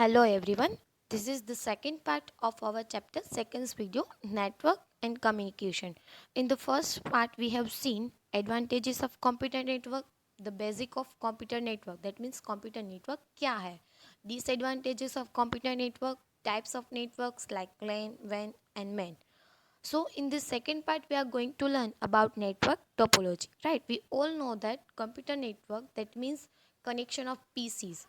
Hello everyone. This is the second part of our chapter, second video, network and communication. In the first part, we have seen advantages of computer network, the basic of computer network. That means computer network क्या है? Disadvantages of computer network, types of networks like LAN, WAN and MAN. So in this second part, we are going to learn about network topology. Right? We all know that computer network, that means connection of PCs,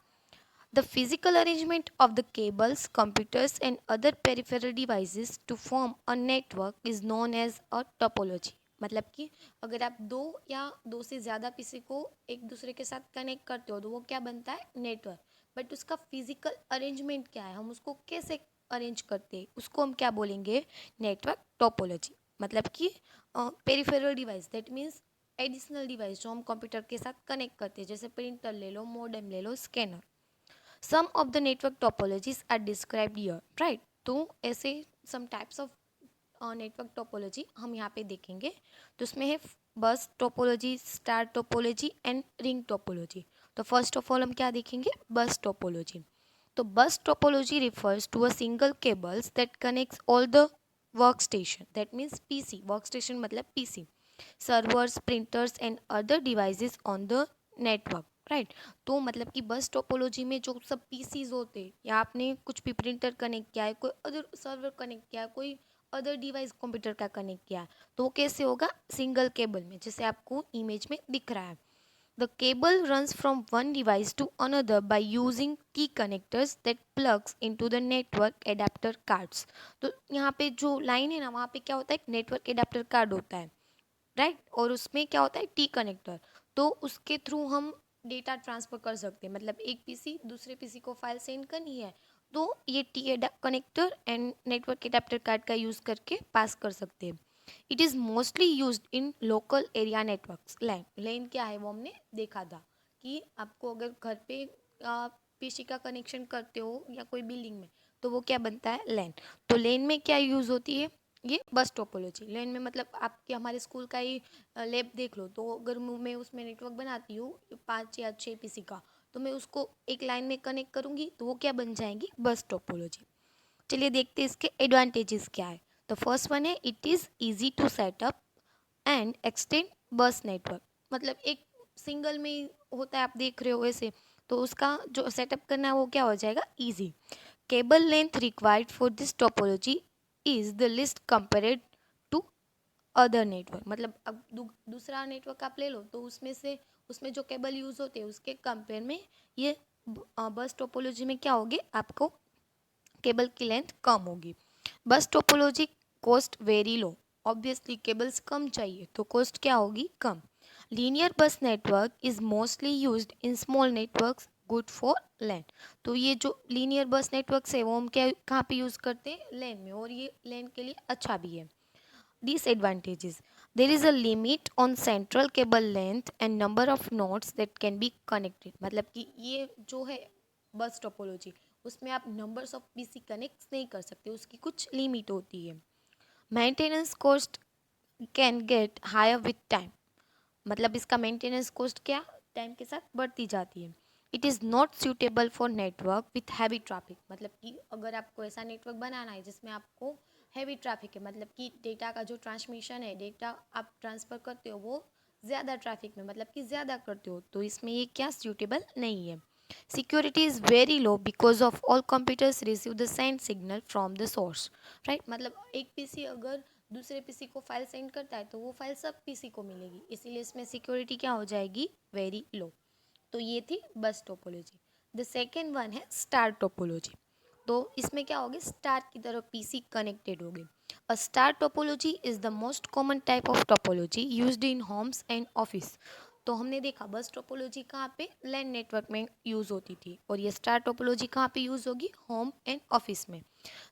the physical arrangement of the cables, computers, and other peripheral devices to form a network is known as a topology. मतलब कि अगर आप दो या दो से ज़्यादा PC को एक दूसरे के साथ कनेक्ट करते हो तो वो क्या बनता है, नेटवर्क. बट उसका फिजिकल अरेंजमेंट क्या है, हम उसको कैसे अरेंज करते हैं, उसको हम क्या बोलेंगे, नेटवर्क टोपोलॉजी. मतलब कि peripheral device, that means additional device जो हम कंप्यूटर के साथ कनेक्ट करते हैं, जैसे प्रिंटर ले लो, मॉडेम ले लो, scanner. Some of the network topologies are described here, right. तो ऐसे some types of network topology हम यहाँ पे देखेंगे. तो उसमें है bus topology, star topology and ring topology. तो फर्स्ट ऑफ ऑल हम क्या देखेंगे, बस टोपोलॉजी. तो bus topology refers to a single cables that connects all the work station, that means PC. Work station मतलब PC, servers, printers and other devices on the network, right. तो मतलब कि बस topology में जो सब PCs होते हैं, या आपने कुछ भी प्रिंटर कनेक्ट किया है, कोई अदर सर्वर कनेक्ट किया है, कोई अदर डिवाइस कंप्यूटर का कनेक्ट किया है, तो वो कैसे होगा, सिंगल केबल में, जैसे आपको इमेज में दिख रहा है. The cable runs from one device to another by using T connectors that plugs into the network adapter cards. तो यहाँ पे जो लाइन है ना, वहाँ पे क्या होता है, एक नेटवर्क एडाप्टर कार्ड होता है, राइट. और उसमें क्या होता है, टी कनेक्टर. तो उसके थ्रू हम डेटा ट्रांसफ़र कर सकते हैं. मतलब एक पीसी दूसरे पीसी को फाइल सेंड करनी है, तो ये T connector and network adapter card का यूज़ करके पास कर सकते हैं. It is mostly use in local area networks. LAN, LAN क्या है वो हमने देखा था कि आपको अगर घर पे पीसी का कनेक्शन करते हो या कोई बिल्डिंग में, तो वो क्या बनता है, लैन. तो लैन में क्या यूज़ होती है, ये बस टोपोलॉजी. लैन में मतलब आपके हमारे स्कूल का ही लैब देख लो, तो अगर मैं उसमें नेटवर्क बनाती हूँ 5 या 6 पीसी का, तो मैं उसको एक लाइन में कनेक्ट करूँगी, तो वो क्या बन जाएंगी, बस टोपोलॉजी. चलिए देखते हैं इसके एडवांटेजेस क्या है. तो फर्स्ट वन है, it is easy to set up and extend bus network. मतलब एक सिंगल में ही होता है, आप देख रहे हो वैसे, तो उसका जो सेटअप करना है वो क्या हो जाएगा, easy. Cable length required for this topology is the least compared to other network. मतलब अब दूसरा नेटवर्क आप ले लो, तो उसमें से उसमें जो केबल यूज़ होते हैं उसके कंपेयर में ये बस टोपोलॉजी में क्या होगी, आपको केबल की लेंथ कम होगी. Bus topology cost very low. Obviously cables कम चाहिए तो कॉस्ट क्या होगी, कम. Linear bus network is mostly used in small networks, good for LAN. तो ये जो लीनियर बस नेटवर्क्स है वो हम क्या कहाँ पे यूज़ करते हैं, लैन में, और ये लैन के लिए अच्छा भी है. Disadvantages: there is a limit on central cable length and number of nodes that can be connected. मतलब कि ये जो है बस टोपोलॉजी, उसमें आप नंबर्स ऑफ पीसी कनेक्ट नहीं कर सकते, उसकी कुछ लिमिट होती है. Maintenance cost can get higher with time. मतलब इसका मेंटेनेंस कॉस्ट क्या, टाइम के साथ बढ़ती जाती है. It is not suitable for network with heavy traffic. मतलब कि अगर आपको ऐसा नेटवर्क बनाना है जिसमें आपको हैवी ट्रैफिक है, मतलब कि डेटा का जो ट्रांसमिशन है, डेटा आप ट्रांसफ़र करते हो वो ज़्यादा ट्रैफिक में, मतलब कि ज़्यादा करते हो, तो इसमें ये क्या सूटेबल नहीं है. Security is very low because of all computers receive the send signal from the source, right. मतलब एक पीसी अगर दूसरे पीसी को फाइल सेंड करता है, तो वो फाइल सब पीसी को मिलेगी, इसीलिए इसमें सिक्योरिटी क्या हो जाएगी, वेरी लो. तो ये थी बस टोपोलॉजी. द सेकेंड वन है स्टार टोपोलॉजी. तो इसमें क्या होगी, स्टार की तरह पीसी कनेक्टेड होगी. A star topology is the most common type of topology used in homes and office. तो हमने देखा बस टोपोलॉजी कहाँ पे, लैन नेटवर्क में यूज़ होती थी, और ये स्टार टोपोलॉजी कहाँ पे यूज़ होगी, होम एंड ऑफिस में.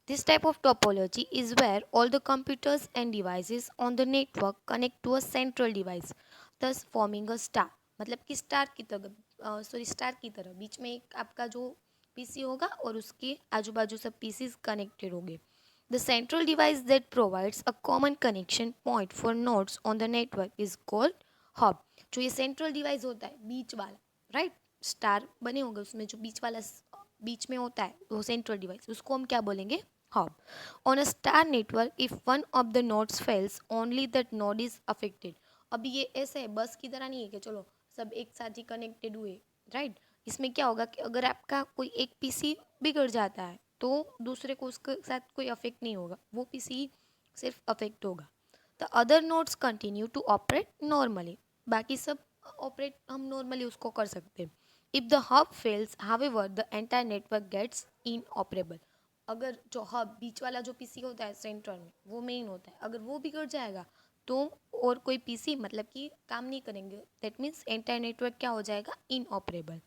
This type of topology is where all the computers and devices on the network connect to a central device, thus forming a star. मतलब कि स्टार की तरह, स्टार की तरह बीच में एक आपका जो पीसी होगा और उसके आजू बाजू सब पीसीज कनेक्टेड होंगे. The central device that provides a common connection point for nodes on the network is called hub. जो ये सेंट्रल डिवाइस होता है बीच वाला, राइट. स्टार बने होंगे उसमें जो बीच वाला बीच में होता है वो सेंट्रल डिवाइस, उसको हम क्या बोलेंगे, hub. On a star network if one of the nodes fails only that node is affected. अभी ये ऐसे है, बस की तरह नहीं है कि चलो सब एक साथ ही कनेक्टेड हुए, राइट. इसमें क्या होगा कि अगर आपका कोई एक पीसी बिगड़ जाता है तो दूसरे को उसके साथ कोई अफेक्ट नहीं होगा, वो पीसी सिर्फ अफेक्ट होगा. The other nodes continue to operate normally, बाकी सब ऑपरेट हम नॉर्मली उसको कर सकते हैं. If the hub fails however the entire network gets inoperable. अगर जो हब बीच वाला जो पीसी होता है सेंटर में, वो मेन होता है, अगर वो बिगड़ जाएगा तो और कोई पीसी मतलब कि काम नहीं करेंगे, दैट मीन्स एंटायर नेटवर्क क्या हो जाएगा, इन operable.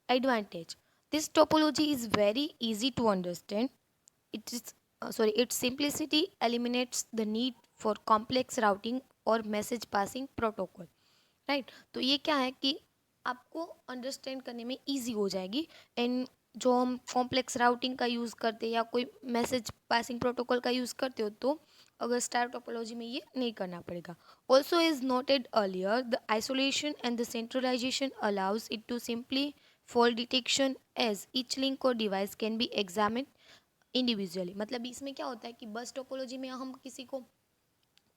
Advantage. This topology is very easy to understand. It is its simplicity eliminates the need for complex routing or message passing protocol. Right. तो ये क्या है कि आपको अंडरस्टैंड करने में इजी हो जाएगी. एंड जो हम कॉम्प्लेक्स राउटिंग का यूज़ करते हैं या कोई मैसेज पासिंग प्रोटोकॉल का यूज़ करते हो तो अगर स्टार टोपोलॉजी में ये नहीं करना पड़ेगा. Also is noted earlier the isolation and the centralization allows it to simply fault detection as each link और device can be examine individually. मतलब इसमें क्या होता है कि बस टोपोलॉजी में हम किसी को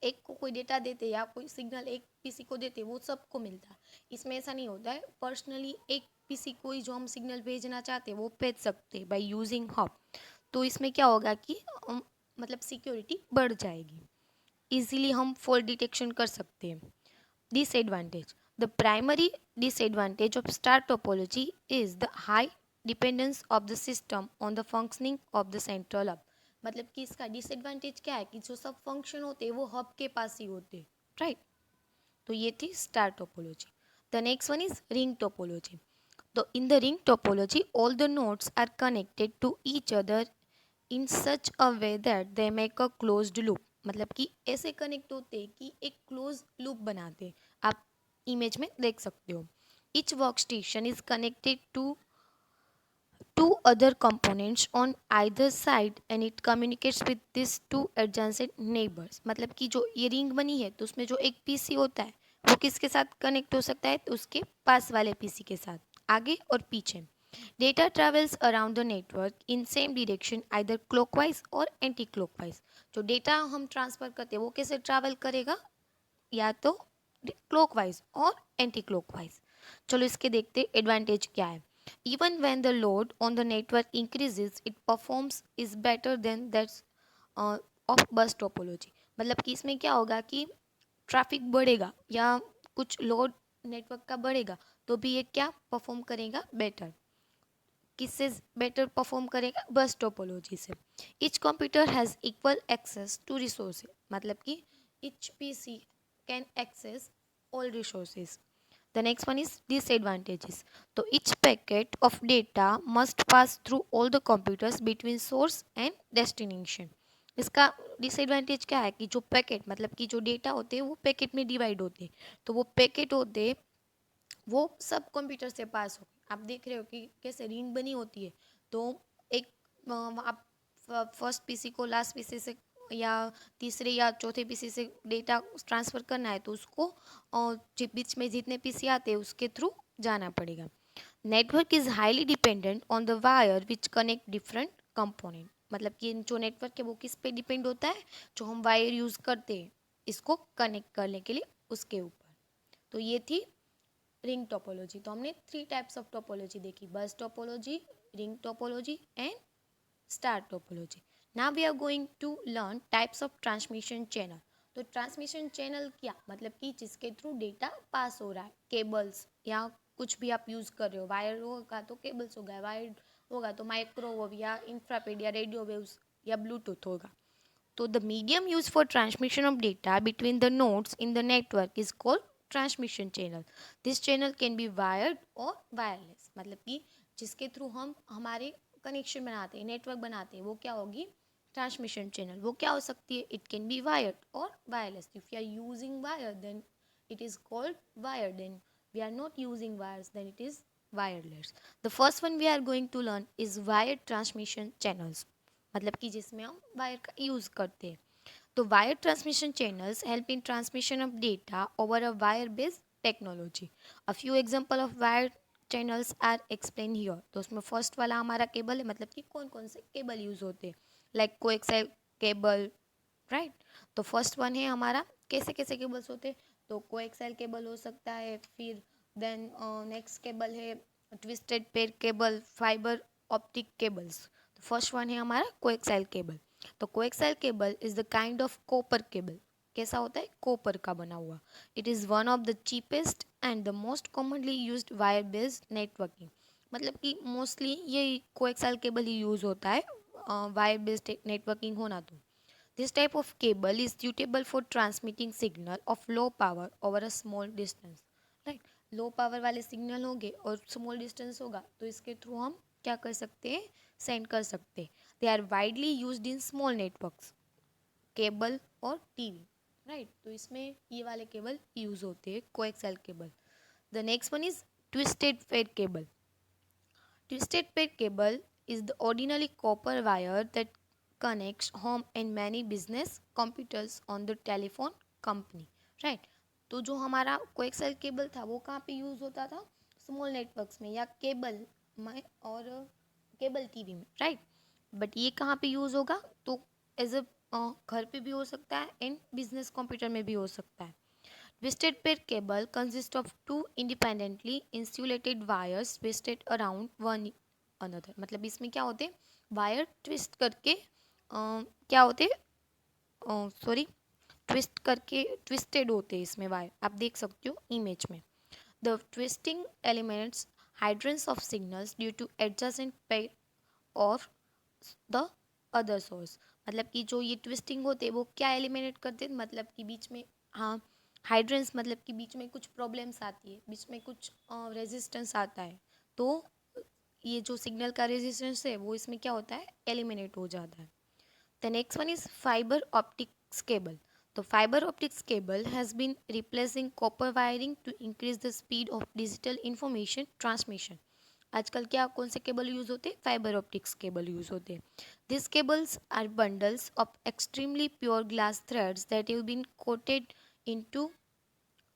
एक को कोई डेटा देते या कोई सिग्नल एक पीसी को देते वो सबको मिलता है. इसमें ऐसा नहीं होता है, पर्सनली एक पीसी को ही जो हम सिग्नल भेजना चाहते हैं वो भेज सकते हैं बाय यूजिंग हब. तो इसमें क्या होगा कि मतलब सिक्योरिटी बढ़ जाएगी, इजीली हम फॉल्ट डिटेक्शन कर सकते हैं. Disadvantage. The primary disadvantage of star topology is the high dependence of the system on the functioning of the central hub. मतलब कि इसका डिसएडवांटेज क्या है कि जो सब फंक्शन होते हैं वो हब के पास ही होते हैं, राइट. तो ये थी star topology. The next one is ring topology. तो in the ring topology all the nodes are connected to each other in such a way that they make a closed loop. मतलब कि ऐसे connect होते हैं कि एक close loop बनाते. आप इमेज में देख सकते हो. Each work station is connected to two other components on either side and it communicates with these two adjacent neighbors. मतलब कि जो ये रिंग बनी है तो उसमें जो एक पीसी होता है वो किसके साथ कनेक्ट हो सकता है, तो उसके पास वाले पीसी के साथ, आगे और पीछे. Data travels around the network in same direction either clockwise और एंटी क्लॉकवाइज. जो डेटा हम ट्रांसफर करते हैं वो कैसे ट्रैवल करेगा, या तो क्लॉकवाइज और एंटी क्लॉकवाइज. चलो इसके देखते एडवांटेज क्या है. Even when the load on the network increases, it performs is better than that of bus topology. मतलब कि इसमें क्या होगा कि ट्रैफिक बढ़ेगा या कुछ लोड नेटवर्क का बढ़ेगा तो भी ये क्या परफॉर्म करेगा, बेटर. किससे बेटर परफॉर्म करेगा, बस टोपोलॉजी से. Each computer has equal access to resources. मतलब कि each PC can access all resources. The next one is disadvantages. So each packet of data must pass through all the computers between source and destination. इसका disadvantage क्या है कि जो packet मतलब कि जो डेटा होते हैं वो पैकेट में डिवाइड होते हैं. तो वो पैकेट होते हैं वो सब कंप्यूटर से पास हो. आप देख रहे हो कि कैसे रिंग बनी होती है. तो एक आप फर्स्ट पीसी को लास्ट पीसी से या तीसरे या चौथे पीसी से डेटा ट्रांसफ़र करना है तो उसको बीच में जितने पीसी आते हैं उसके थ्रू जाना पड़ेगा. Network is highly dependent on the wire which connect different component. मतलब कि जो नेटवर्क है वो किस पे डिपेंड होता है, जो हम वायर यूज़ करते हैं इसको कनेक्ट करने के लिए उसके ऊपर. तो ये थी रिंग टोपोलॉजी. तो हमने 3 टाइप्स ऑफ टोपोलॉजी देखी, bus topology, ring topology and star topology. Now we are going to learn types of transmission channel. तो ट्रांसमिशन चैनल क्या मतलब कि जिसके थ्रू डेटा पास हो रहा है, केबल्स या कुछ भी आप यूज़ कर रहे हो. वायर होगा तो केबल्स होगा, वायर होगा तो माइक्रोवेव या इंफ्रारेड या रेडियो वेव्स या ब्लूटूथ होगा. So the medium used for transmission of data between the nodes in the network is called transmission channel. This channel can be wired or wireless. मतलब कि जिसके through हम हमारे connection बनाते हैं, नेटवर्क बनाते हैं, वो क्या होगी, ट्रांसमिशन चैनल. वो क्या हो सकती है, इट कैन बी वायर्ड और wireless. If you are using wire then it is called wire. Then we are not using wires, then it is wireless. The first one we are going to learn is wired transmission channels. मतलब कि जिसमें हम wire का use करते हैं. तो wire transmission channels help in transmission of data over a wire based technology. A few example of wire channels are explain here. तो उसमें फर्स्ट वाला हमारा केबल है, मतलब कि कौन कौन से केबल यूज़ होते हैं, लाइक कोएक्सियल केबल, राइट। तो फर्स्ट वन है हमारा कैसे कैसे केबल्स होते हैं, तो कोएक्सियल केबल हो सकता है, फिर देन नेक्स्ट केबल है twisted pair cable, fibre optic cables. तो फर्स्ट वन है हमारा कोएक्सियल केबल। तो coaxial cable is the kind of copper cable. कैसा होता है, कॉपर का बना हुआ। It is one of the cheapest and the most commonly used wire based networking. मतलब कि मोस्टली ये कोएक्सियल केबल ही यूज़ होता है वायर बेस्ड नेटवर्किंग होना। तो this type of cable is suitable for transmitting signal of low power over a small distance, right। Low power वाले signal होंगे और स्मॉल डिस्टेंस होगा तो इसके थ्रू हम क्या कर सकते हैं, सेंड कर सकते हैं। They are widely used in small networks, cable और टीवी, राइट। तो इसमें ये वाले केबल यूज होते हैं, coaxial cable. The next one is twisted pair cable. Twisted pair cable is the ordinary copper wire that connects home and many business computers on the telephone company, right। तो जो हमारा coaxial cable था वो कहाँ पे use होता था, small networks में या केबल में और केबल टीवी में, राइट। बट ये कहाँ पे यूज़ होगा, तो एज अ घर पे भी हो सकता है एंड बिजनेस कंप्यूटर में भी हो सकता है। Twisted pair cable consists of two independently insulated wires twisted around one another। मतलब इसमें क्या होते हैं, वायर ट्विस्ट करके क्या होते सॉरी ट्विस्ट करके ट्विस्टेड होते हैं इसमें वायर, आप देख सकते हो इमेज में। The twisting elements hindrance of signals due to adjacent pair और द अदर सोर्स। मतलब कि जो ये ट्विस्टिंग होते हैं वो क्या एलिमिनेट करते हैं, मतलब कि बीच में, हाँ, हाइड्रेंस मतलब कि बीच में कुछ प्रॉब्लम्स आती है, बीच में कुछ रेजिस्टेंस आता है, तो ये जो सिग्नल का रेजिस्टेंस है वो इसमें क्या होता है, एलिमिनेट हो जाता है। The next one is fibre optics cable. तो fibre optics cable has been replacing copper wiring to increase the speed of digital information transmission. आजकल क्या कौन से केबल यूज़ होते हैं, फाइबर ऑप्टिक्स केबल यूज़ होते हैं। This cables are bundles of extremely pure glass threads that have been coated into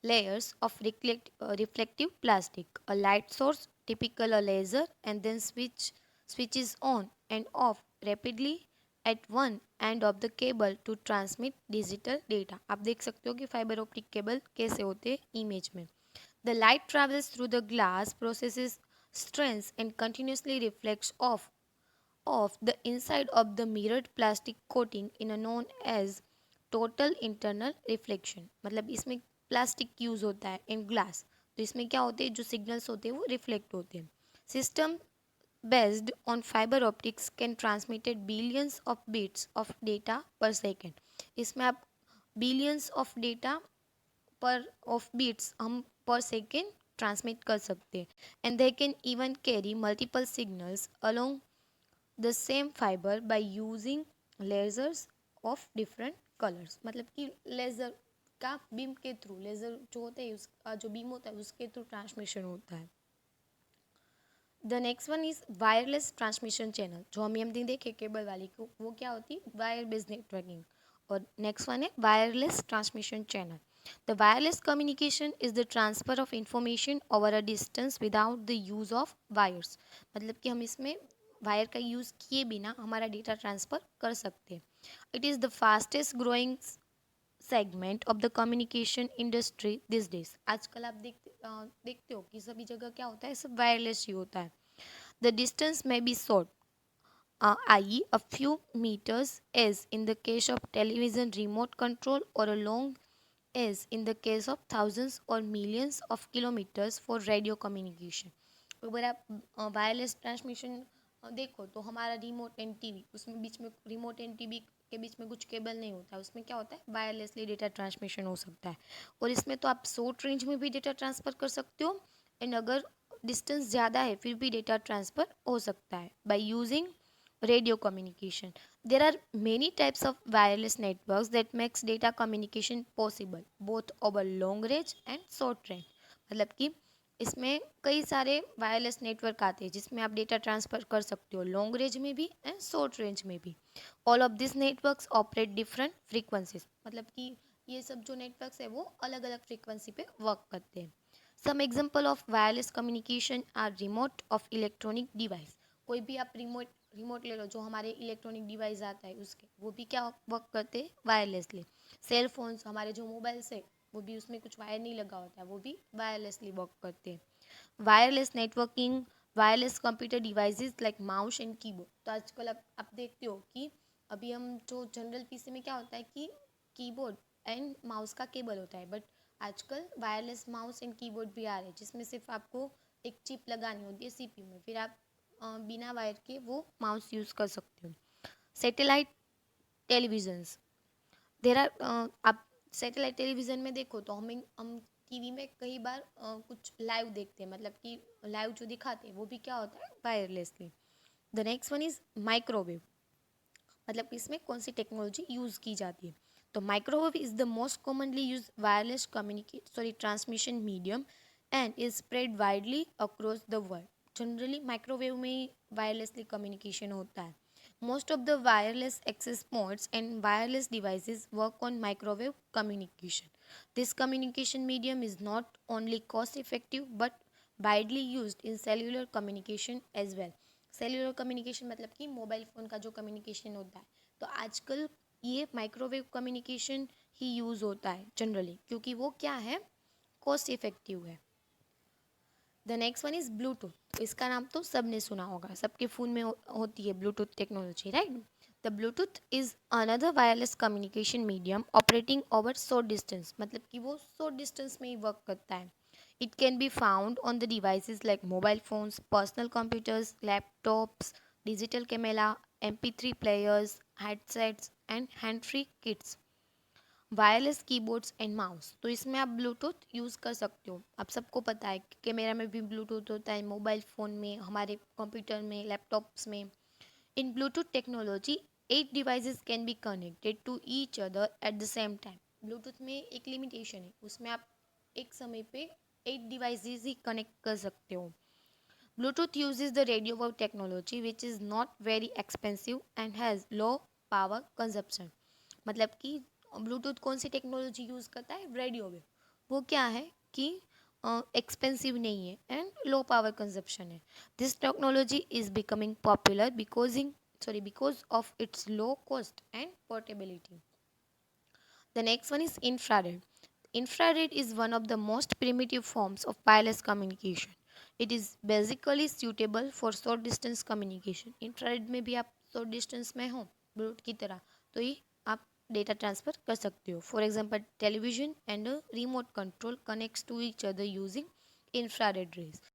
layers of reflective plastic, a light source, typical a laser, and then switches on and off rapidly at one end of the cable to transmit digital data। आप देख सकते हो कि fibre optic cable कैसे होते हैं image में। The light travels through the glass, processes strands, and continuously reflects off the inside of the mirrored plastic coating in a known as total internal reflection। मतलब इसमें प्लास्टिक यूज़ होता है in glass, तो इसमें क्या होते हैं, जो सिग्नल्स होते हैं वो रिफ्लेक्ट होते हैं। System based on fibre optics can transmitted billions of bits of data per second. इसमें आप billions of data per of bits हम पर सेकेंड ट्रांसमिट कर सकते हैं। And they can even carry multiple signals along the same fibre by using lasers of different colours. मतलब कि laser का beam के थ्रू, लेज़र जो होते हैं उसका जो बीम होता है उसके थ्रू ट्रांसमिशन होता है। The next one is wireless transmission channel. जो हमने देखे केबल वाली को, वो क्या होती है, वायर बेस्ड नेटवर्किंग। और नेक्स्ट वन है wireless transmission channel. The wireless communication is the transfer of information over a distance without the use of wires. मतलब कि हम इसमें वायर का यूज़ किए बिना हमारा डेटा ट्रांसफ़र कर सकते हैं। It is the fastest growing segment of the communication industry this days. आजकल आप देखते हो कि सभी जगह क्या होता है, सब वायरलेस ही होता है। The distance may be short, i.e. a few meters, as in the case of television remote control, or a long as in the case of thousands or millions of kilometers for radio communication। अगर आप wireless transmission देखो तो हमारा remote and TV, उसमें बीच में remote and TV के बीच में कुछ केबल नहीं होता है, उसमें क्या होता है, वायरलेसली डेटा ट्रांसमिशन हो सकता है। और इसमें तो आप शॉर्ट रेंज में भी डेटा ट्रांसफ़र कर सकते हो, एंड अगर डिस्टेंस ज़्यादा है फिर भी डेटा ट्रांसफ़र हो सकता है by using radio communication। There are many types of wireless networks that makes data communication possible both over long range and short range। मतलब कि इसमें कई सारे वायरलेस नेटवर्क आते हैं जिसमें आप डेटा ट्रांसफ़र कर सकते हो लॉन्ग रेंज में भी एंड शॉर्ट रेंज में भी। All of this networks operate different frequencies. मतलब कि ये सब जो नेटवर्क्स है वो अलग अलग फ्रीक्वेंसी पे वर्क करते हैं। Some example of wireless communication are remote of electronic device. कोई भी आप रिमोट ले लो, जो हमारे इलेक्ट्रॉनिक डिवाइस आता है उसके, वो भी क्या वर्क करते हैं वायरलेसली। सेल फोन्स, हमारे जो मोबाइल्स है, वो भी उसमें कुछ वायर नहीं लगा होता है, वो भी वायरलेसली वर्क करते हैं। Wireless networking, wireless computer devices like mouse and keyboard. तो आजकल आप देखते हो कि अभी हम जो जनरल पीसी में क्या होता है कि कीबोर्ड एंड माउस का केबल होता है, बट आजकल वायरलेस माउस एंड कीबोर्ड भी आ रहे हैं, जिसमें सिर्फ आपको एक चिप लगानी होती है सीपीयू में, फिर आप बिना वायर के वो माउस यूज़ कर सकते हो। सैटेलाइट टेलीविजन्स, देर आर, आप सैटेलाइट टेलीविज़न में देखो तो हम टीवी में कई बार कुछ लाइव देखते हैं, मतलब कि लाइव जो दिखाते हैं वो भी क्या होता है wirelessly. The next one is microwave, मतलब इसमें कौन सी टेक्नोलॉजी यूज़ की जाती है। तो microwave is the most commonly use wireless communicate transmission medium and is spread widely across the world. Generally microwave में ही वायरलेसली कम्युनिकेशन होता है। Most of the wireless access points and wireless devices work on microwave communication. This communication medium is not only cost effective but widely used in cellular communication as well. Cellular communication मतलब कि mobile phone का जो communication होता है, तो आजकल ये microwave communication ही use होता है जनरली, क्योंकि वो क्या है, कॉस्ट इफेक्टिव है। The next one is Bluetooth. इसका नाम तो सबने सुना होगा, सबके फ़ोन में होती है Bluetooth technology, right. The Bluetooth is another wireless communication medium operating over short distance, मतलब कि वो शॉर्ट डिस्टेंस में ही वर्क करता है। It can be found on the devices like mobile phones, personal computers, laptops, digital camera, MP3 players, headsets and hand free kits, wireless keyboards and mouse. तो इसमें आप Bluetooth use कर सकते हो। आप सबको पता है कि कैमरा में भी ब्लूटूथ होता है, मोबाइल फ़ोन में, हमारे कंप्यूटर में, लैपटॉप्स में। In Bluetooth technology 8 devices can be connected to each other at the same time. Bluetooth में एक लिमिटेशन है, उसमें आप एक समय पे 8 डिवाइसेस ही कनेक्ट कर सकते हो। Bluetooth uses the radio wave technology which is not very expensive and has low power consumption। मतलब कि ब्लूटूथ कौन सी टेक्नोलॉजी यूज़ करता है, रेडियो वेव। वो क्या है कि एक्सपेंसिव नहीं है एंड लो पावर कंजप्शन है। This technology is becoming popular because of its low cost and portability. The next one is infrared. Infrared is one of the most primitive forms of wireless communication. It is basically suitable for short distance communication. Infrared में भी आप short distance में हो Bluetooth की तरह, तो ये आप डेटा ट्रांसफ़र कर सकते हो। For example television and remote control connects to each other using infrared rays.